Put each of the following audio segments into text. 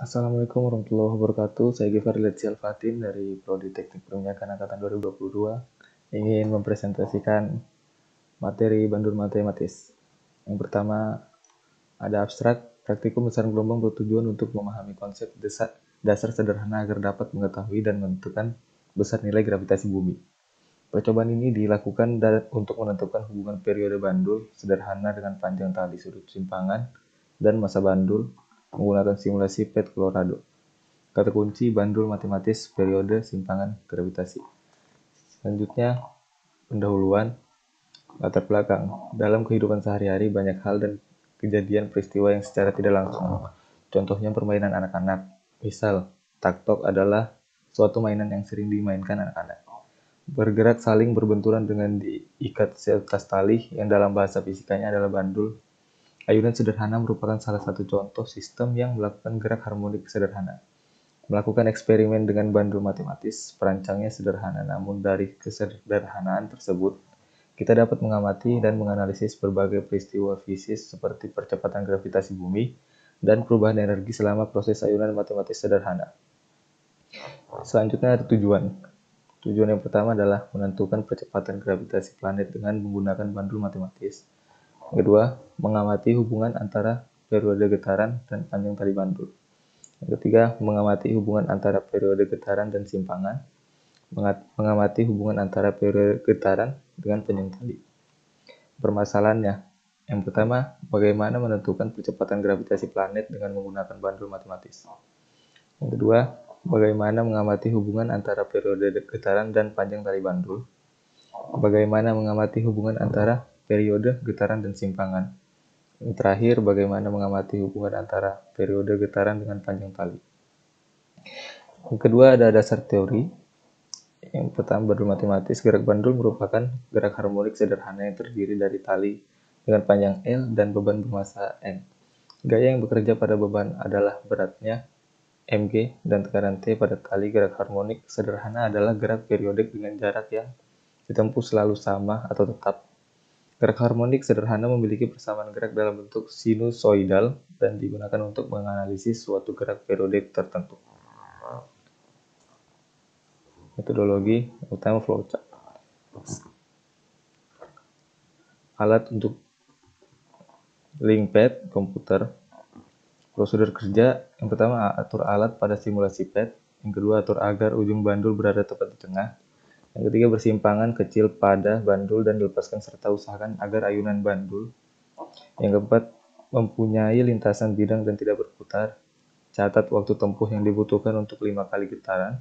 Assalamualaikum warahmatullahi wabarakatuh. Saya Givari Letzi Alfatin dari Prodi Teknik Perminyakan Angkatan 2022 ingin mempresentasikan materi Bandul Matematis. Yang pertama ada abstrak, praktikum besaran gelombang bertujuan untuk memahami konsep dasar sederhana agar dapat mengetahui dan menentukan besar nilai gravitasi bumi. Percobaan ini dilakukan untuk menentukan hubungan periode bandul sederhana dengan panjang tali sudut simpangan dan massa bandul menggunakan simulasi PET Colorado. Kata kunci bandul matematis periode simpangan gravitasi. Selanjutnya, pendahuluan, latar belakang. Dalam kehidupan sehari-hari banyak hal dan kejadian peristiwa yang secara tidak langsung. Contohnya permainan anak-anak. Misal, taktok adalah suatu mainan yang sering dimainkan anak-anak. Bergerak saling berbenturan dengan diikat seatas tali yang dalam bahasa fisikanya adalah bandul. Ayunan sederhana merupakan salah satu contoh sistem yang melakukan gerak harmonik sederhana. Melakukan eksperimen dengan bandul matematis, perancangnya sederhana, namun dari kesederhanaan tersebut, kita dapat mengamati dan menganalisis berbagai peristiwa fisik seperti percepatan gravitasi bumi dan perubahan energi selama proses ayunan matematis sederhana. Selanjutnya ada tujuan. Tujuan yang pertama adalah menentukan percepatan gravitasi planet dengan menggunakan bandul matematis. Yang kedua, mengamati hubungan antara periode getaran dan panjang tali bandul. Yang ketiga, mengamati hubungan antara periode getaran dan simpangan. Mengamati hubungan antara periode getaran dengan panjang tali. Permasalahannya, yang pertama, bagaimana menentukan percepatan gravitasi planet dengan menggunakan bandul matematis. Yang kedua, bagaimana mengamati hubungan antara periode getaran dan panjang tali bandul. Bagaimana mengamati hubungan antara periode getaran dan simpangan. Yang terakhir, bagaimana mengamati hubungan antara periode getaran dengan panjang tali. Yang kedua ada dasar teori. Yang pertama, bandul matematis. Gerak bandul merupakan gerak harmonik sederhana yang terdiri dari tali dengan panjang L dan beban bermassa N. Gaya yang bekerja pada beban adalah beratnya mg dan tekanan T pada tali. Gerak harmonik sederhana adalah gerak periodik dengan jarak yang ditempuh selalu sama atau tetap. Gerak harmonik sederhana memiliki persamaan gerak dalam bentuk sinusoidal dan digunakan untuk menganalisis suatu gerak periodik tertentu. Metodologi utama flowchart. Alat untuk link pad komputer. Prosedur kerja yang pertama, atur alat pada simulasi pad. Yang kedua, atur agar ujung bandul berada tepat di tengah. Yang ketiga, bersimpangan kecil pada bandul dan dilepaskan serta usahakan agar ayunan bandul. Yang keempat, mempunyai lintasan bidang dan tidak berputar. Catat waktu tempuh yang dibutuhkan untuk 5 kali getaran.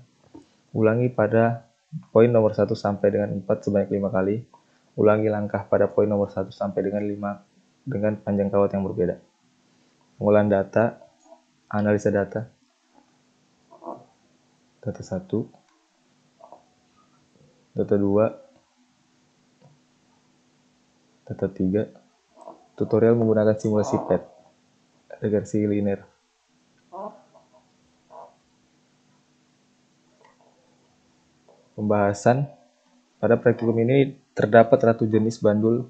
Ulangi pada poin nomor 1 sampai dengan 4 sebanyak 5 kali. Ulangi langkah pada poin nomor 1 sampai dengan 5 dengan panjang kawat yang berbeda. Pengolahan data, analisa data. Data 1, data 2, data 3. Tutorial menggunakan simulasi PET, regresi linear. Pembahasan. Pada praktikum ini terdapat ratu jenis bandul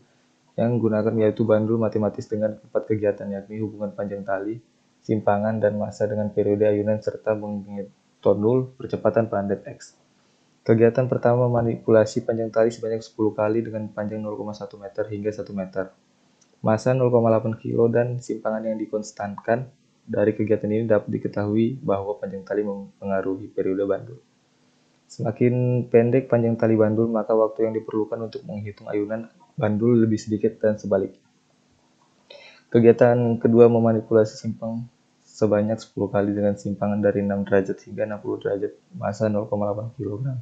yang gunakan, yaitu bandul matematis dengan 4 kegiatan, yakni hubungan panjang tali, simpangan, dan massa dengan periode ayunan serta menghitung percepatan planet X. Kegiatan pertama, manipulasi panjang tali sebanyak 10 kali dengan panjang 0,1 meter hingga 1 meter. Massa 0,8 kg dan simpangan yang dikonstankan. Dari kegiatan ini dapat diketahui bahwa panjang tali mempengaruhi periode bandul. Semakin pendek panjang tali bandul, maka waktu yang diperlukan untuk menghitung ayunan bandul lebih sedikit dan sebaliknya. Kegiatan kedua, memanipulasi simpang sebanyak 10 kali dengan simpangan dari 6 derajat hingga 60 derajat, massa 0,8 kg,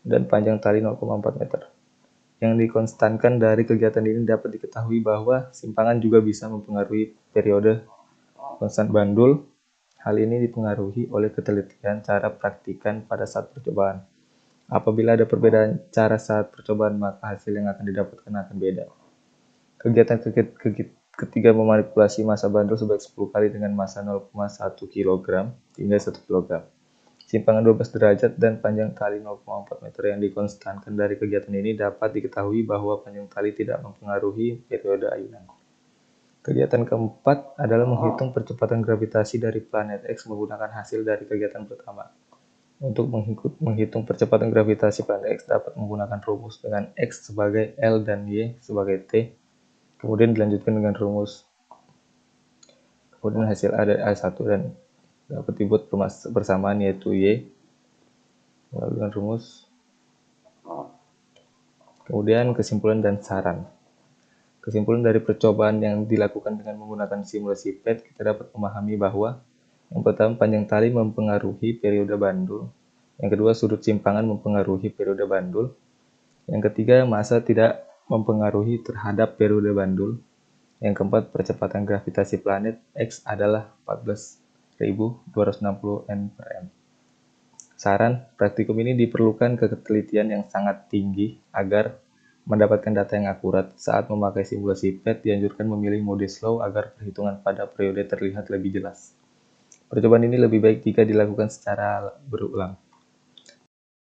dan panjang tali 0,4 meter. Yang dikonstankan dari kegiatan ini dapat diketahui bahwa simpangan juga bisa mempengaruhi periode konstan bandul. Hal ini dipengaruhi oleh ketelitian cara praktikan pada saat percobaan. Apabila ada perbedaan cara saat percobaan, maka hasil yang akan didapatkan akan beda. Kegiatan ketiga, memanipulasi massa bandul sebanyak 10 kali dengan massa 0,1 kg hingga 1 kg. Simpangan 12 derajat dan panjang tali 0,4 meter yang dikonstankan dari kegiatan ini dapat diketahui bahwa panjang tali tidak mempengaruhi periode ayunan. Kegiatan keempat adalah menghitung percepatan gravitasi dari planet X menggunakan hasil dari kegiatan pertama. Untuk menghitung percepatan gravitasi planet X dapat menggunakan rumus dengan X sebagai L dan Y sebagai T. Kemudian dilanjutkan dengan rumus. Kemudian hasil A dari A1 dan dapat dibuat persamaan yaitu Y melalui dengan rumus. Kemudian kesimpulan dan saran. Kesimpulan dari percobaan yang dilakukan dengan menggunakan simulasi PET, kita dapat memahami bahwa yang pertama, panjang tali mempengaruhi periode bandul. Yang kedua, sudut simpangan mempengaruhi periode bandul. Yang ketiga, massa tidak mempengaruhi terhadap periode bandul. Yang keempat, percepatan gravitasi planet X adalah 14.260 N/m. Saran, praktikum ini diperlukan ketelitian yang sangat tinggi agar mendapatkan data yang akurat. Saat memakai simulasi PET, dianjurkan memilih mode slow agar perhitungan pada periode terlihat lebih jelas. Percobaan ini lebih baik jika dilakukan secara berulang.